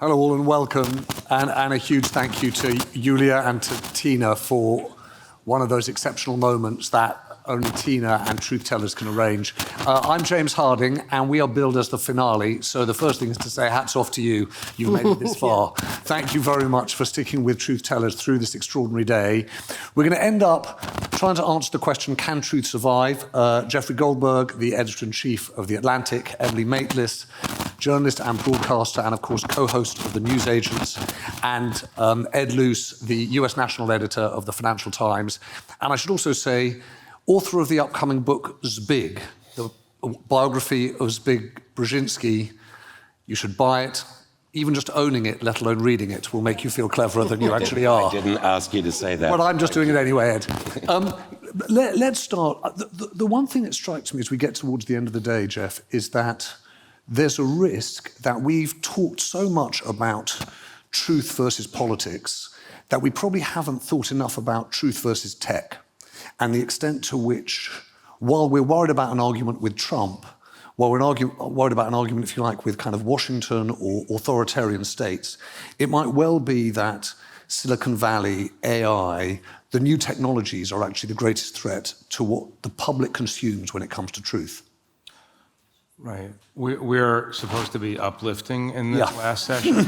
Hello all and welcome, and a huge thank you to Julia and to Tina for one of those exceptional moments that only Tina and truth tellers can arrange. I'm James Harding, and we are billed as the finale, so the first thing is to say hats off to you. You made it this far. Thank you very much for sticking with truth tellers through this extraordinary day. We're going to end up trying to answer the question, can truth survive? Jeffrey Goldberg, the editor-in-chief of The Atlantic, Emily Maitlis, journalist and broadcaster, and of course co-host of The News Agents, and Ed Luce, the US national editor of The Financial Times. And I should also say, author of the upcoming book Zbig, the biography of Zbig Brzezinski. You should buy it. Even just owning it, let alone reading it, will make you feel cleverer than you actually are. I didn't ask you to say that. Well, I'm just doing it anyway, Ed. Let's start. The one thing that strikes me as we get towards the end of the day, Jeff, is that there's a risk that we've talked so much about truth versus politics that we probably haven't thought enough about truth versus tech. And the extent to which, while we're worried about an argument with Trump, while we're worried about an argument, if you like, with kind of Washington or authoritarian states, it might well be that Silicon Valley, AI, the new technologies are actually the greatest threat to what the public consumes when it comes to truth. Right. We're supposed to be uplifting in this last session.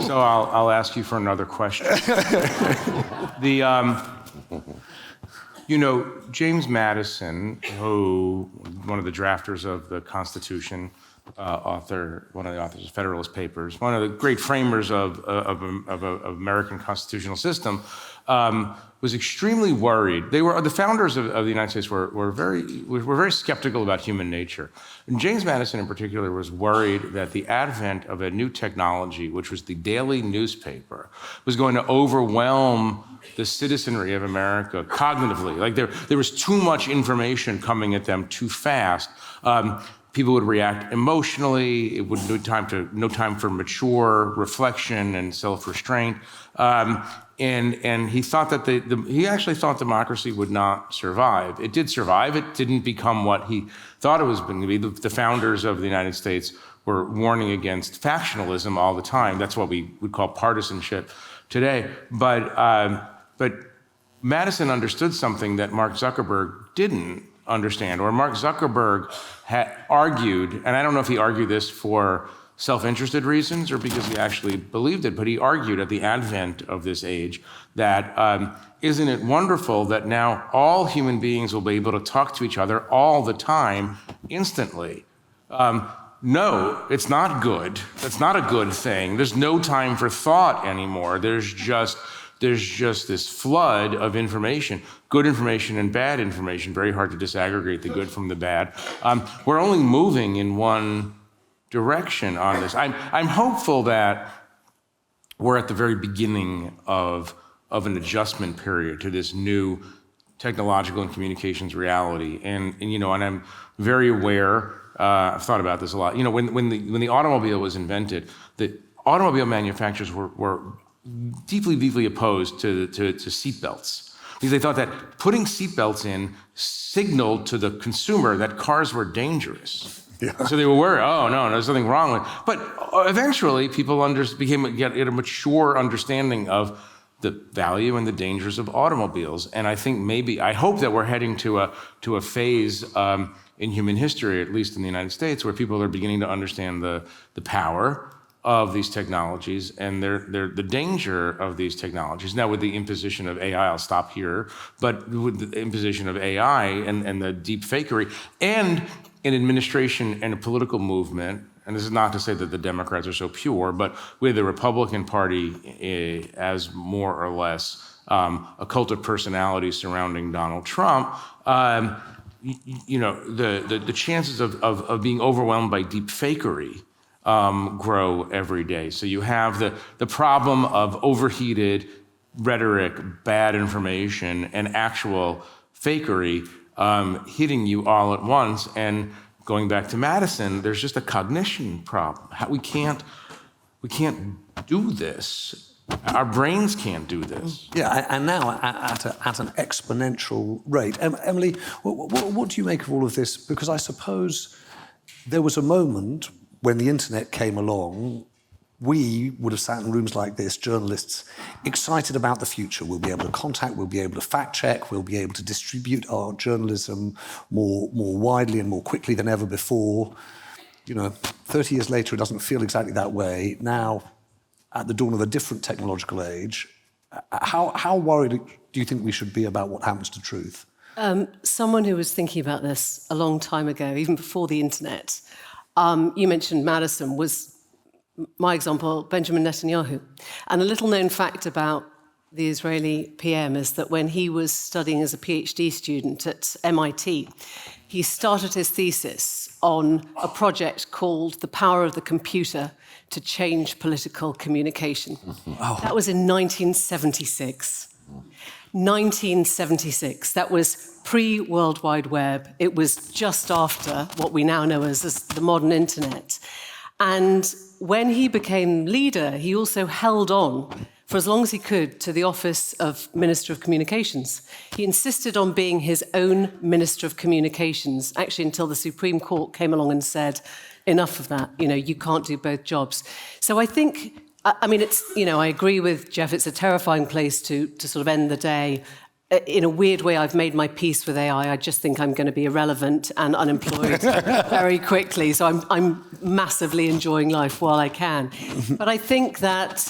So I'll ask you for another question. You know, James Madison, who, one of the drafters of the Constitution, one of the authors of Federalist Papers, one of the great framers of American constitutional system, was extremely worried. The founders of the United States were very skeptical about human nature. And James Madison in particular was worried that the advent of a new technology, which was the daily newspaper, was going to overwhelm the citizenry of America cognitively. Like there was too much information coming at them too fast. People would react emotionally. It would no time for mature reflection and self-restraint. And he thought that he actually thought democracy would not survive. It did survive. It didn't become what he thought it was going to be. The founders of the United States were warning against factionalism all the time. That's what we would call partisanship today. But Madison understood something that Mark Zuckerberg didn't understand, or Mark Zuckerberg had argued, and I don't know if he argued this for self-interested reasons or because he actually believed it, but he argued at the advent of this age that isn't it wonderful that now all human beings will be able to talk to each other all the time, instantly. No, it's not good. That's not a good thing. There's no time for thought anymore. There's just this flood of information, good information and bad information, very hard to disaggregate the good from the bad. We're only moving in one direction on this. I'm hopeful that we're at the very beginning of an adjustment period to this new technological and communications reality. And I'm very aware, I've thought about this a lot. You know, when the automobile was invented, the automobile manufacturers were deeply opposed to seatbelts, because they thought that putting seatbelts in signaled to the consumer that cars were dangerous. Yeah. So they were worried, oh no, there's something wrong with it. But eventually people get a mature understanding of the value and the dangers of automobiles. And I hope that we're heading to a phase in human history, at least in the United States, where people are beginning to understand the power of these technologies and the danger of these technologies. Now, with the imposition of AI, I'll stop here, but with the imposition of AI and the deep fakery, and an administration and a political movement, and this is not to say that the Democrats are so pure, but with the Republican Party as more or less a cult of personality surrounding Donald Trump, the chances of being overwhelmed by deep fakery grow every day. So you have the problem of overheated rhetoric, bad information, and actual fakery hitting you all at once. And going back to Madison, there's just a cognition problem. We can't do this. Our brains can't do this. Yeah, and now at an exponential rate. Emily, what do you make of all of this? Because I suppose there was a moment when the internet came along we would have sat in rooms like this, journalists, excited about the future. We'll be able to contact, we'll be able to fact check, we'll be able to distribute our journalism more widely and more quickly than ever before. 30 years later, it doesn't feel exactly that way. Now, at the dawn of a different technological age, how worried do you think we should be about what happens to truth? Someone who was thinking about this a long time ago, even before the internet, you mentioned Madison, was my example, Benjamin Netanyahu. And a little known fact about the Israeli PM is that when he was studying as a PhD student at MIT, he started his thesis on a project called The Power of the Computer to Change Political Communication. Oh. That was in 1976. 1976. That was pre-World Wide Web. It was just after what we now know as the modern internet. And when he became leader, he also held on for as long as he could to the office of Minister of Communications. He insisted on being his own Minister of Communications, actually until the Supreme Court came along and said, enough of that, you can't do both jobs. So I think, it's, I agree with Jeff, it's a terrifying place to sort of end the day. In a weird way, I've made my peace with AI. I just think I'm going to be irrelevant and unemployed very quickly. So I'm massively enjoying life while I can. But I think that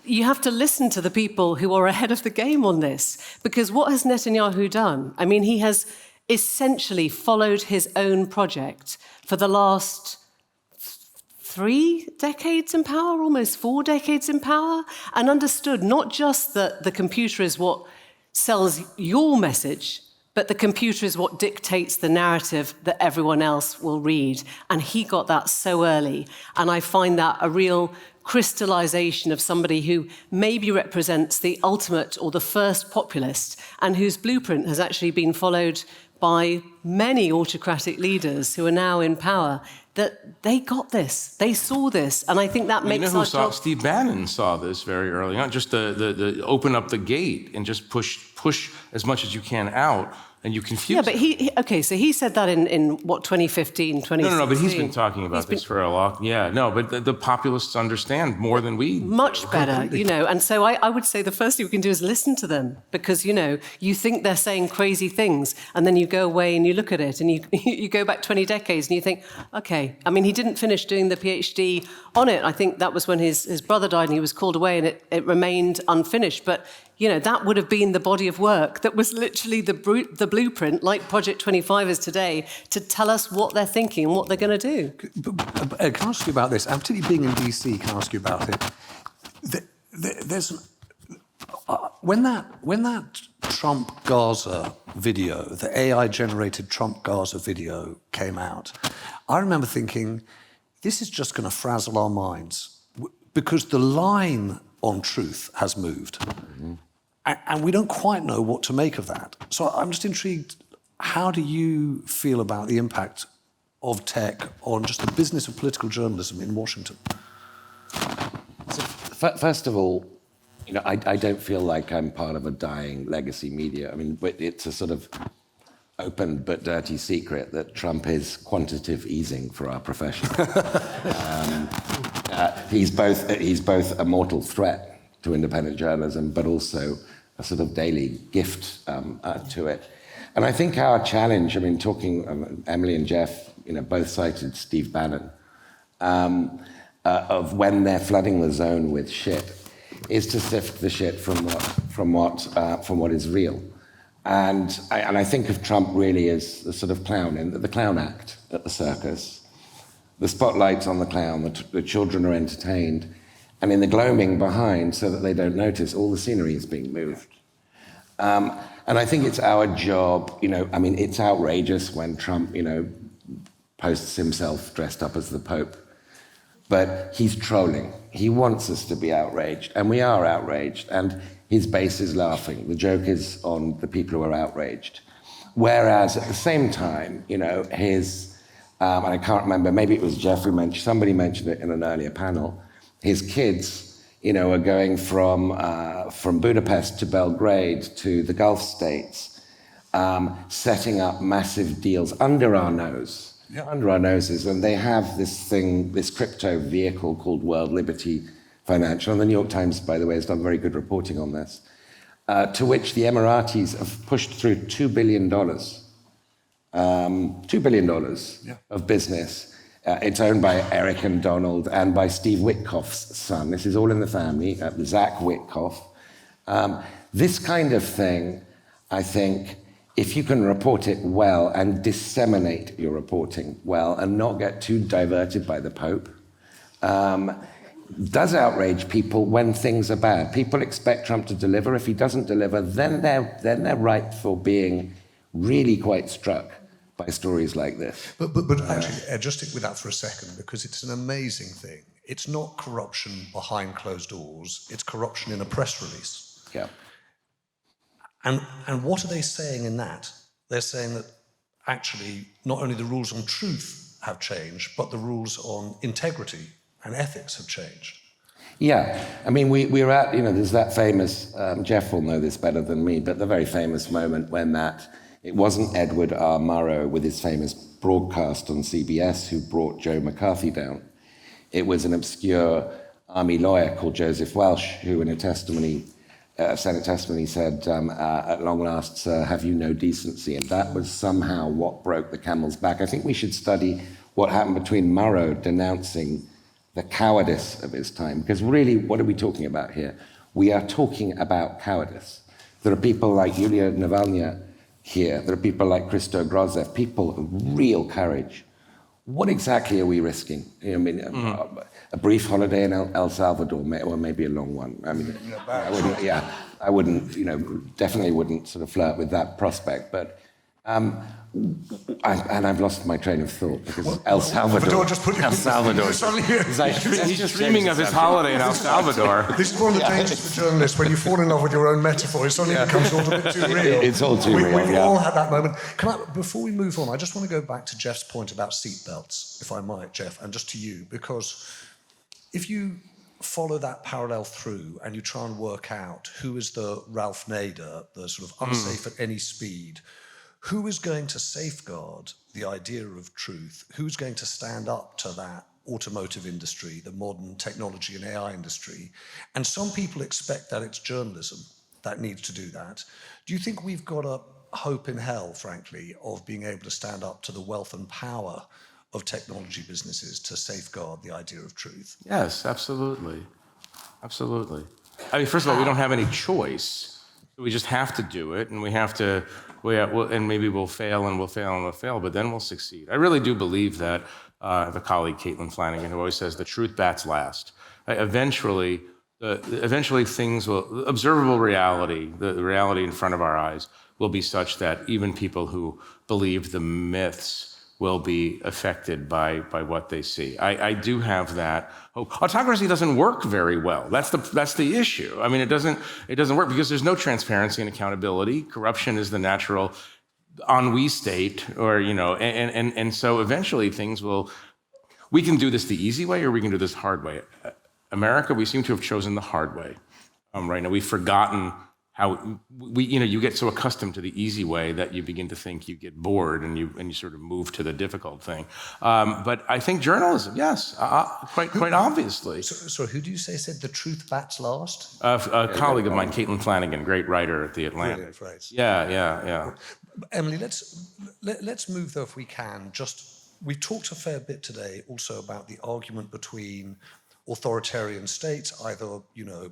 you have to listen to the people who are ahead of the game on this. Because what has Netanyahu done? He has essentially followed his own project for the last 3 decades in power, almost 4 decades in power, and understood not just that the computer is what sells your message, but the computer is what dictates the narrative that everyone else will read. And he got that so early. And I find that a real crystallization of somebody who maybe represents the ultimate or the first populist, and whose blueprint has actually been followed by many autocratic leaders who are now in power, that they got this, they saw this, and I think that makes our job... Steve Bannon saw this very early on, just the open up the gate and just push as much as you can out, and you confuse Yeah, but okay, so he said that in what, 2015, 2016? No, but he's been talking about this for a long... Yeah, no, but the populists understand more than we... Much better, and so I would say the first thing we can do is listen to them, because, you think they're saying crazy things, and then you go away and you look at it, and you go back 20 decades, and you think, okay, he didn't finish doing the PhD on it. I think that was when his brother died and he was called away, and it remained unfinished, but that would have been the body of work that was literally the blueprint, like Project 25 is today, to tell us what they're thinking and what they're going to do. Can I ask you about this? And particularly being in DC, can I ask you about it? When that Trump-Gaza video, the AI-generated Trump-Gaza video came out, I remember thinking, this is just going to frazzle our minds, because the line on truth has moved. Mm-hmm. And we don't quite know what to make of that. So I'm just intrigued, how do you feel about the impact of tech on just the business of political journalism in Washington? So, first of all, I don't feel like I'm part of a dying legacy media. It's a sort of open but dirty secret that Trump is quantitative easing for our profession. He's both a mortal threat to independent journalism, but also a sort of daily gift to it. And I think our challenge, talking, Emily and Jeff, both cited Steve Bannon, of when they're flooding the zone with shit, is to sift the shit from what is real. And I think of Trump really as the sort of clown in the clown act at the circus. The spotlight's on the clown, the children are entertained, and in the gloaming behind, so that they don't notice, all the scenery is being moved. And I think it's our job, it's outrageous when Trump, posts himself dressed up as the Pope. But he's trolling. He wants us to be outraged, and we are outraged, and his base is laughing. The joke is on the people who are outraged. Whereas at the same time, his, and I can't remember, maybe it was Jeff who mentioned, somebody mentioned it in an earlier panel, his kids, are going from Budapest to Belgrade to the Gulf states, setting up massive deals under our nose under our noses, and they have this thing, this crypto vehicle called World Liberty Financial, and the New York Times, by the way, has done very good reporting on this, to which the Emiratis have pushed through $2 billion. $2 billion of business. It's owned by Eric and Donald and by Steve Witkoff's son. This is all in the family, Zach Witkoff. This kind of thing, I think, if you can report it well and disseminate your reporting well and not get too diverted by the Pope, does outrage people when things are bad. People expect Trump to deliver. If he doesn't deliver, then they're ripe for being really quite struck by stories like this. But actually, Ed, just stick with that for a second, because it's an amazing thing. It's not corruption behind closed doors, it's corruption in a press release. Yeah. And what are they saying in that? They're saying that actually not only the rules on truth have changed, but the rules on integrity and ethics have changed. Yeah, I mean, we're at, there's that famous, Jeff will know this better than me, but the very famous moment when it wasn't Edward R. Murrow with his famous broadcast on CBS who brought Joe McCarthy down. It was an obscure army lawyer called Joseph Welsh who in a testimony, Senate testimony said, at long last, sir, have you no decency? And that was somehow what broke the camel's back. I think we should study what happened between Murrow denouncing the cowardice of his time, because really, what are we talking about here? We are talking about cowardice. There are people like Yulia Navalny here, there are people like Christo Grozev, people of real courage. What exactly are we risking? A brief holiday in El Salvador, or maybe a long one. I mean, I wouldn't, definitely wouldn't sort of flirt with that prospect, but I've lost my train of thought because El Salvador. El Salvador. He's dreaming of his holiday in El Salvador. This is one of the dangers for journalists. When you fall in love with your own metaphor, it suddenly becomes all a bit too real. It's all too real. We've all had that moment. Before we move on, I just want to go back to Jeff's point about seatbelts, if I might, Jeff, and just to you, because if you follow that parallel through and you try and work out who is the Ralph Nader, the sort of unsafe at any speed, who is going to safeguard the idea of truth? Who's going to stand up to that automotive industry, the modern technology and AI industry? And some people expect that it's journalism that needs to do that. Do you think we've got a hope in hell, frankly, of being able to stand up to the wealth and power of technology businesses to safeguard the idea of truth? Yes, absolutely. Absolutely. I mean, first of all, we don't have any choice. We just have to do it, and we have to, and maybe we'll fail, and we'll fail, and we'll fail, but then we'll succeed. I really do believe that, I have a colleague, Caitlin Flanagan, who always says the truth bats last. Eventually things will, observable reality, the reality in front of our eyes, will be such that even people who believe the myths will be affected by what they see. I do have that hope. Autocracy doesn't work very well. That's the issue. I mean, it doesn't work because there's no transparency and accountability. Corruption is the natural ennui state, or and so eventually we can do this the easy way or we can do this hard way. America, we seem to have chosen the hard way. Right now, we've forgotten how you get so accustomed to the easy way that you begin to think you get bored and you sort of move to the difficult thing. But I think journalism, yes, quite obviously. So who do you say said the truth bats last? A colleague of mine, Caitlin Flanagan, great writer at The Atlantic. Brilliant phrase. Yeah. Emily, let's move though, if we can. We talked a fair bit today also about the argument between authoritarian states, either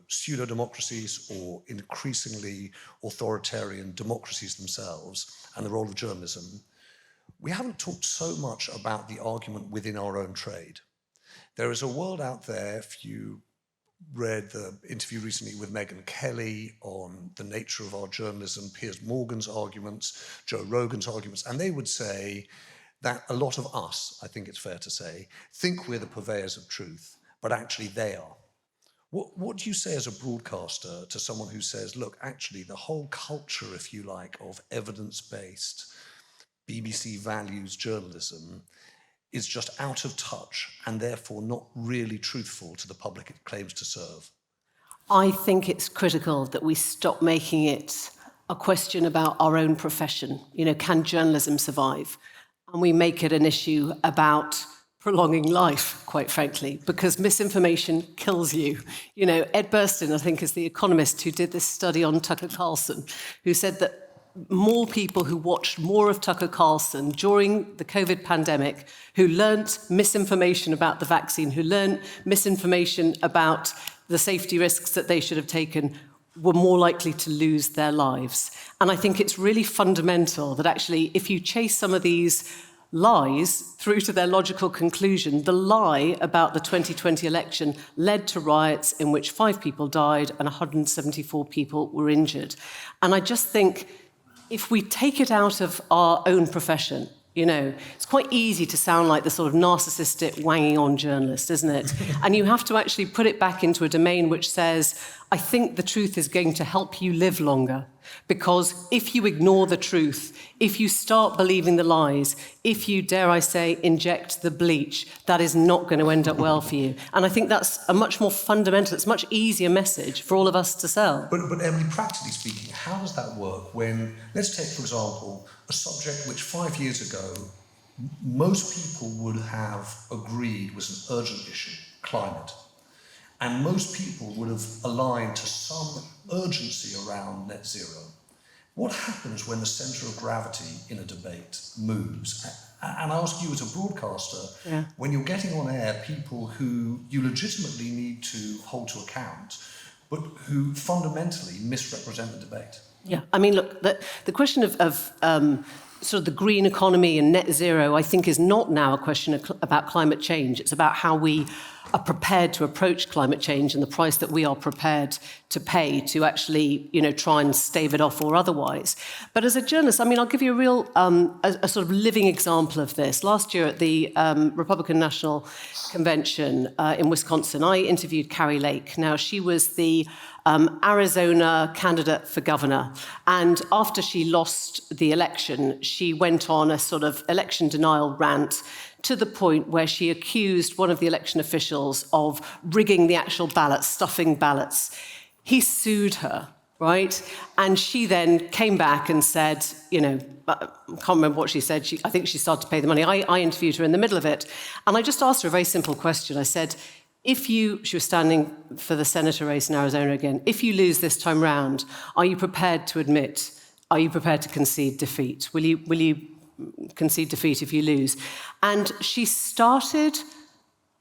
pseudo-democracies or increasingly authoritarian democracies themselves, and the role of journalism. We haven't talked so much about the argument within our own trade. There is a world out there, if you read the interview recently with Megyn Kelly on the nature of our journalism, Piers Morgan's arguments, Joe Rogan's arguments, and they would say that a lot of us, I think it's fair to say, think we're the purveyors of truth, but actually they are. What do you say as a broadcaster to someone who says, look, actually the whole culture, if you like, of evidence-based BBC values journalism is just out of touch and therefore not really truthful to the public it claims to serve? I think it's critical that we stop making it a question about our own profession. Can journalism survive? and we make it an issue about prolonging life, quite frankly, because misinformation kills you. You know, Ed Burstyn, I think, is the economist who did this study on Tucker Carlson, who said that more people who watched more of Tucker Carlson during the COVID pandemic, who learnt misinformation about the vaccine, who learnt misinformation about the safety risks that they should have taken, were more likely to lose their lives. And I think it's really fundamental that actually, if you chase some of these lies through to their logical conclusion, the lie about the 2020 election led to riots in which 5 people died and 174 people were injured. And I just think if we take it out of our own profession, you know, it's quite easy to sound like the sort of narcissistic, wanging on journalist, isn't it? And you have to actually put it back into a domain which says, I think the truth is going to help you live longer. Because if you ignore the truth, if you start believing the lies, if you, dare I say, inject the bleach, that is not going to end up well for you. And I think that's a much more fundamental, it's a much easier message for all of us to sell. But Emily, practically speaking, how does that work when, let's take, for example, a subject which 5 years ago most people would have agreed was an urgent issue, climate. And most people would have aligned to some urgency around net zero. What happens when the centre of gravity in a debate moves? And I ask you as a broadcaster, when you're getting on air people who you legitimately need to hold to account, but who fundamentally misrepresent the debate. Yeah, I mean, look, the question of sort of the green economy and net zero, I think, is not now a question about climate change. It's about how we are prepared to approach climate change and the price that we are prepared to pay to actually, you know, try and stave it off or otherwise. But as a journalist, I mean, I'll give you a real, a sort of living example of this. Last year at the Republican National Convention in Wisconsin, I interviewed Carrie Lake. Now, she was the Arizona candidate for governor. And after she lost the election, she went on a sort of election denial rant to the point where she accused one of the election officials of rigging the actual ballots, stuffing ballots. He sued her, right? And she then came back and said, you know, I can't remember what she said. I think she started to pay the money. I interviewed her in the middle of it. And I just asked her a very simple question. I said, she was standing for the senator race in Arizona again, if you lose this time round, are you prepared to concede defeat? Will you concede defeat if you lose? And she started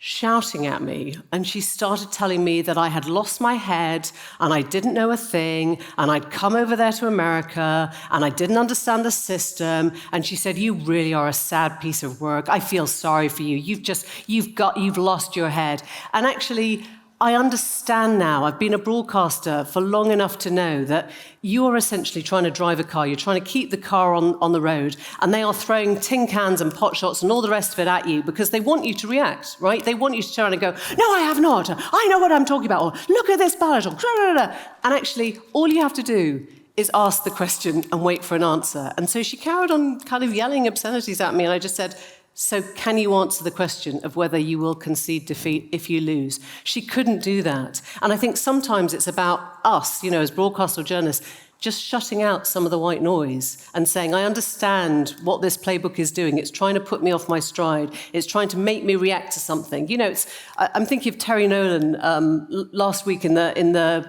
shouting at me, and she started telling me that I had lost my head and I didn't know a thing, and I'd come over there to America and I didn't understand the system. And she said, you really are a sad piece of work. I feel sorry for you. You've lost your head. And actually, I understand now, I've been a broadcaster for long enough to know that you're essentially trying to drive a car, you're trying to keep the car on the road, and they are throwing tin cans and pot shots and all the rest of it at you because they want you to react, right? They want you to turn and go, no, I have not, I know what I'm talking about, or look at this ballot, or and actually, all you have to do is ask the question and wait for an answer. And so she carried on kind of yelling obscenities at me, and I just said, so can you answer the question of whether you will concede defeat if you lose? She couldn't do that. And I think sometimes it's about us, you know, as broadcasters or journalists, just shutting out some of the white noise and saying, I understand what this playbook is doing. It's trying to put me off my stride. It's trying to make me react to something. You know, I'm thinking of Terry Nolan last week in the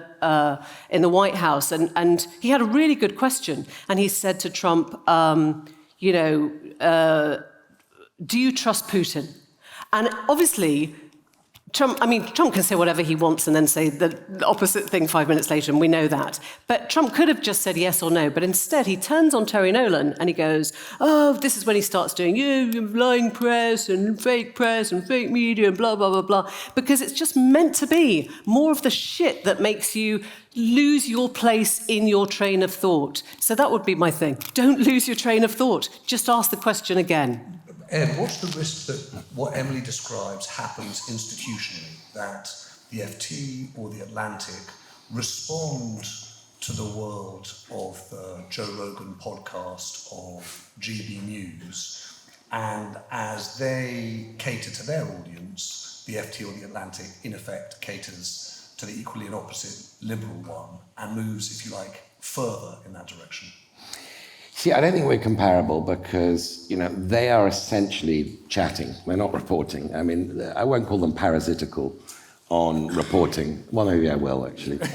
White House, and he had a really good question. And he said to Trump, do you trust Putin? And obviously, Trump can say whatever he wants and then say the opposite thing 5 minutes later, and we know that. But Trump could have just said yes or no, but instead he turns on Terry Nolan and he goes, oh, this is when he starts doing, lying press and fake media and blah, blah, blah, blah, because it's just meant to be more of the shit that makes you lose your place in your train of thought. So that would be my thing. Don't lose your train of thought. Just ask the question again. Ed, what's the risk that what Emily describes happens institutionally, that the FT or the Atlantic respond to the world of the Joe Rogan podcast, of GB News, and as they cater to their audience, the FT or the Atlantic, in effect, caters to the equally and opposite liberal one and moves, if you like, further in that direction? See, I don't think we're comparable because, they are essentially chatting. We're not reporting. I mean, I won't call them parasitical on reporting. Well, maybe I will, actually. We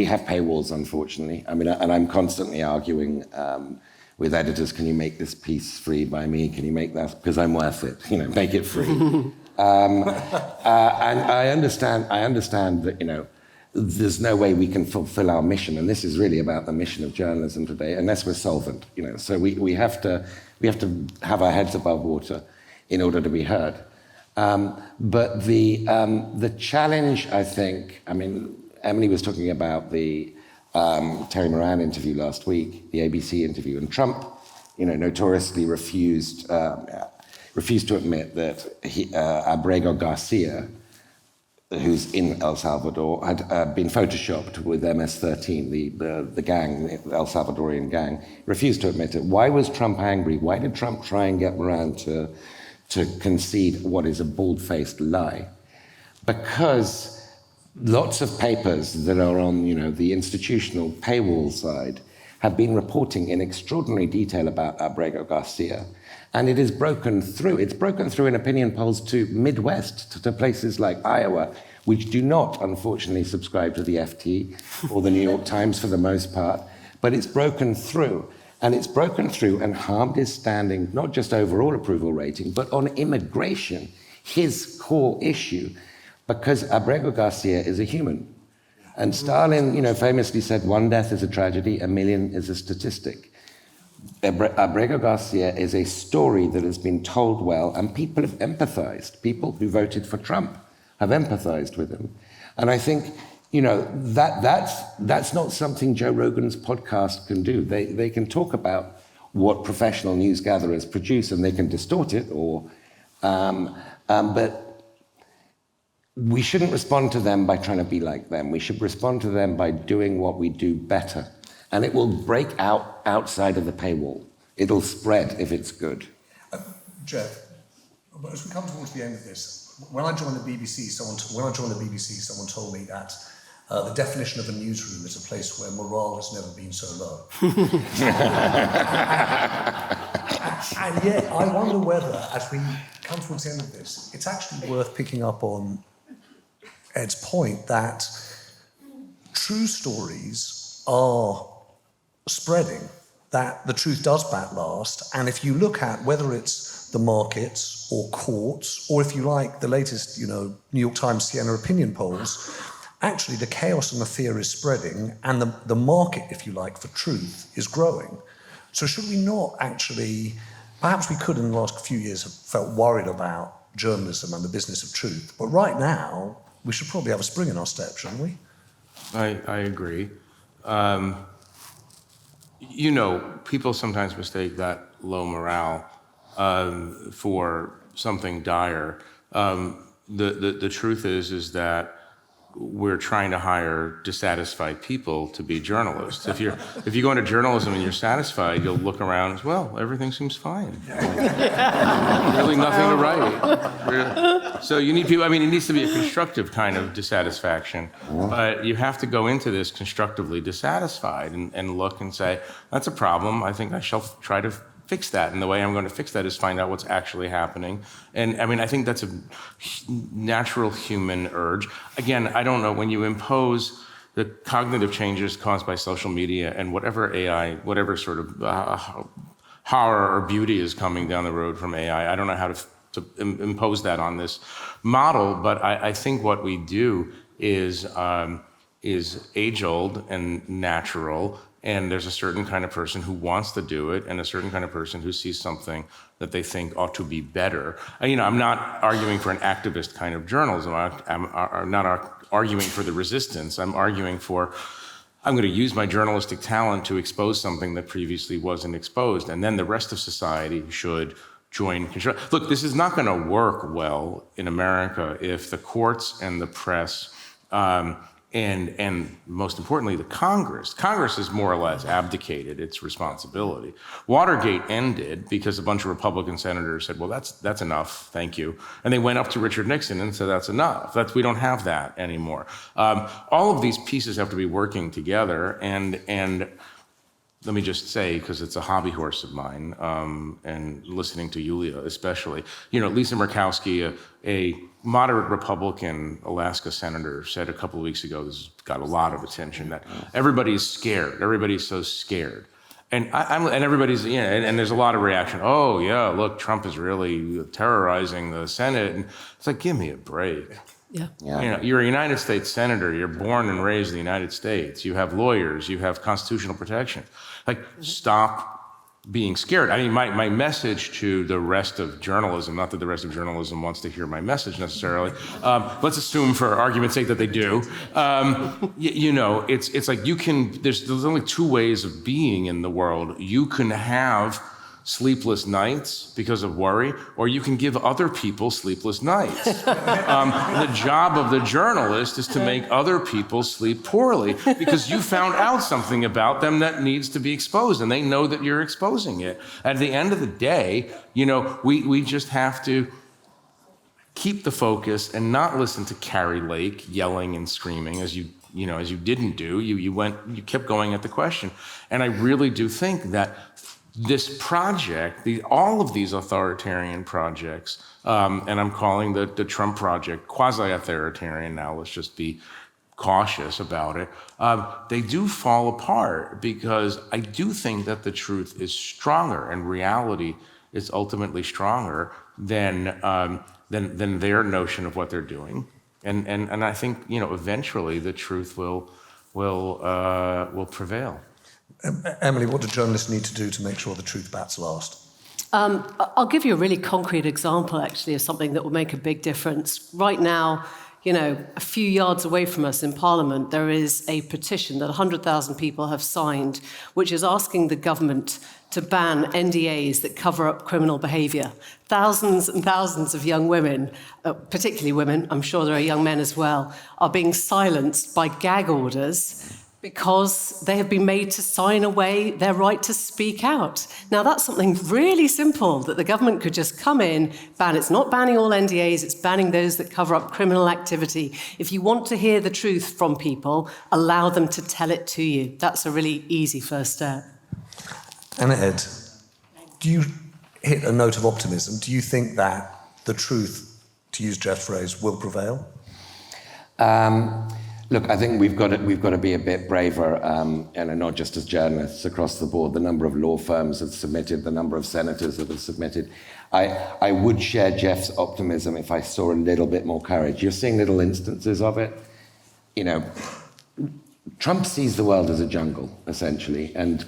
have paywalls, unfortunately. I mean, and I'm constantly arguing with editors, can you make this piece free by me? Can you make that? Because I'm worth it. Make it free. And I understand that, there's no way we can fulfill our mission, and this is really about the mission of journalism today, unless we're solvent. So we have to have our heads above water in order to be heard. But the challenge, I think, I mean, Emily was talking about the Terry Moran interview last week, the ABC interview, and Trump, notoriously refused to admit that Abrego Garcia, who's in El Salvador, had been photoshopped with MS-13, the gang, the El Salvadorian gang, refused to admit it. Why was Trump angry? Why did Trump try and get Moran to concede what is a bald-faced lie? Because lots of papers that are on, the institutional paywall side have been reporting in extraordinary detail about Abrego Garcia. And it is broken through. It's broken through in opinion polls to Midwest, to places like Iowa, which do not, unfortunately, subscribe to the FT or the New York Times for the most part. But it's broken through. And it's broken through and harmed his standing, not just overall approval rating, but on immigration, his core issue, because Abrego Garcia is a human. And Stalin, famously said, one death is a tragedy, a million is a statistic. Abrego Garcia is a story that has been told well, and people have empathized. People who voted for Trump have empathized with him. And I think, that's not something Joe Rogan's podcast can do. They can talk about what professional news gatherers produce, and they can distort it, but we shouldn't respond to them by trying to be like them. We should respond to them by doing what we do better. And it will break out outside of the paywall. It'll spread if it's good. Jeff, as we come towards the end of this, when I joined the BBC, someone told me that the definition of a newsroom is a place where morale has never been so low. And yet, I wonder whether, as we come towards the end of this, it's actually worth picking up on Ed's point that true stories are spreading, that the truth does last, and if you look at whether it's the markets or courts, or if you like the latest, New York Times Siena opinion polls, actually the chaos and the fear is spreading, and the market, if you like, for truth is growing. So should we not actually, perhaps we could in the last few years have felt worried about journalism and the business of truth, but right now we should probably have a spring in our step, shouldn't we? I agree. People sometimes mistake that low morale for something dire. The truth is that we're trying to hire dissatisfied people to be journalists. If you go into journalism and you're satisfied, you'll look around as well. Everything seems fine. Really nothing to write. So you need people. I mean, it needs to be a constructive kind of dissatisfaction, but you have to go into this constructively dissatisfied and look and say, that's a problem. I think I shall try to fix that. And the way I'm going to fix that is find out what's actually happening. And I mean, I think that's a natural human urge. Again, I don't know, when you impose the cognitive changes caused by social media and whatever AI, whatever sort of horror or beauty is coming down the road from AI, I don't know how to impose that on this model, but I think what we do is age-old and natural. And there's a certain kind of person who wants to do it and a certain kind of person who sees something that they think ought to be better. I'm not arguing for an activist kind of journalism. I'm not arguing for the resistance. I'm arguing for, I'm going to use my journalistic talent to expose something that previously wasn't exposed. And then the rest of society should join. Look, this is not going to work well in America if the courts and the press and most importantly, the Congress. Congress has more or less abdicated its responsibility. Watergate ended because a bunch of Republican senators said, well, that's enough, thank you. And they went up to Richard Nixon and said, that's enough. We don't have that anymore. All of these pieces have to be working together, and let me just say, because it's a hobby horse of mine, and listening to Yulia especially, Lisa Murkowski, a moderate Republican Alaska senator, said a couple of weeks ago, this has got a lot of attention, that everybody's scared. Everybody's so scared. And everybody's, and there's a lot of reaction. Oh, yeah, look, Trump is really terrorizing the Senate. And it's like, give me a break. Yeah. You're a United States senator. You're born and raised in the United States. You have lawyers. You have constitutional protection. Like, stop being scared. I mean, my message to the rest of journalism, not that the rest of journalism wants to hear my message necessarily. Let's assume for argument's sake that they do. It's like there's only two ways of being in the world. You can have sleepless nights because of worry, or you can give other people sleepless nights. The job of the journalist is to make other people sleep poorly because you found out something about them that needs to be exposed, and they know that you're exposing it. At the end of the day, we just have to keep the focus and not listen to Carrie Lake yelling and screaming as you didn't do. You kept going at the question. And I really do think that this project, all of these authoritarian projects, and I'm calling the Trump project quasi-authoritarian now, let's just be cautious about it, they do fall apart because I do think that the truth is stronger and reality is ultimately stronger than their notion of what they're doing. And I think, eventually the truth will prevail. Emily, what do journalists need to do to make sure the truth bats last? I'll give you a really concrete example, actually, of something that will make a big difference. Right now, a few yards away from us in Parliament, there is a petition that 100,000 people have signed, which is asking the government to ban NDAs that cover up criminal behaviour. Thousands and thousands of young women, particularly women, I'm sure there are young men as well, are being silenced by gag orders because they have been made to sign away their right to speak out. Now, that's something really simple that the government could just come in, ban. It's not banning all NDAs, it's banning those that cover up criminal activity. If you want to hear the truth from people, allow them to tell it to you. That's a really easy first step. Anna Ed, do you hit a note of optimism? Do you think that the truth, to use Jeff's phrase, will prevail? Look, I think we've got to be a bit braver, and not just as journalists across the board. The number of law firms have submitted, the number of senators that have submitted. I would share Jeff's optimism if I saw a little bit more courage. You're seeing little instances of it. Trump sees the world as a jungle, essentially, and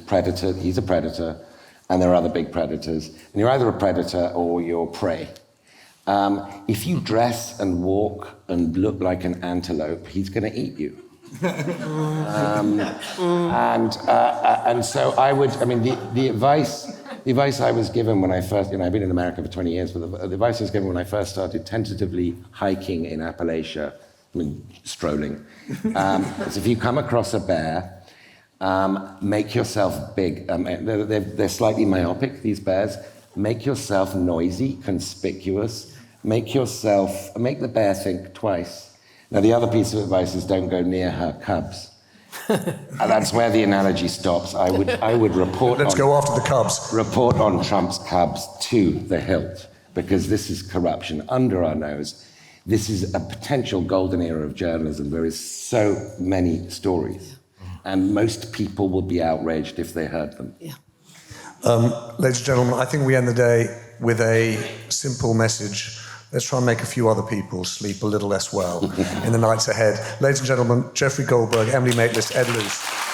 he's a predator, and there are other big predators. And you're either a predator or you're prey. If you dress and walk and look like an antelope, he's going to eat you. And so the advice I was given when I first, I've been in America for 20 years, but the advice I was given when I first started tentatively hiking in Appalachia, strolling, is if you come across a bear, make yourself big. They're slightly myopic, these bears. Make yourself noisy, conspicuous. Make the bear think twice. Now, the other piece of advice is don't go near her cubs. And that's where the analogy stops. I would report. Let's go after the cubs. Report on Trump's cubs to the hilt, because this is corruption under our nose. This is a potential golden era of journalism. There is so many stories, and most people would be outraged if they heard them. Yeah. Ladies and gentlemen, I think we end the day with a simple message. Let's try and make a few other people sleep a little less well in the nights ahead. Ladies and gentlemen, Jeffrey Goldberg, Emily Maitlis, Ed Luce.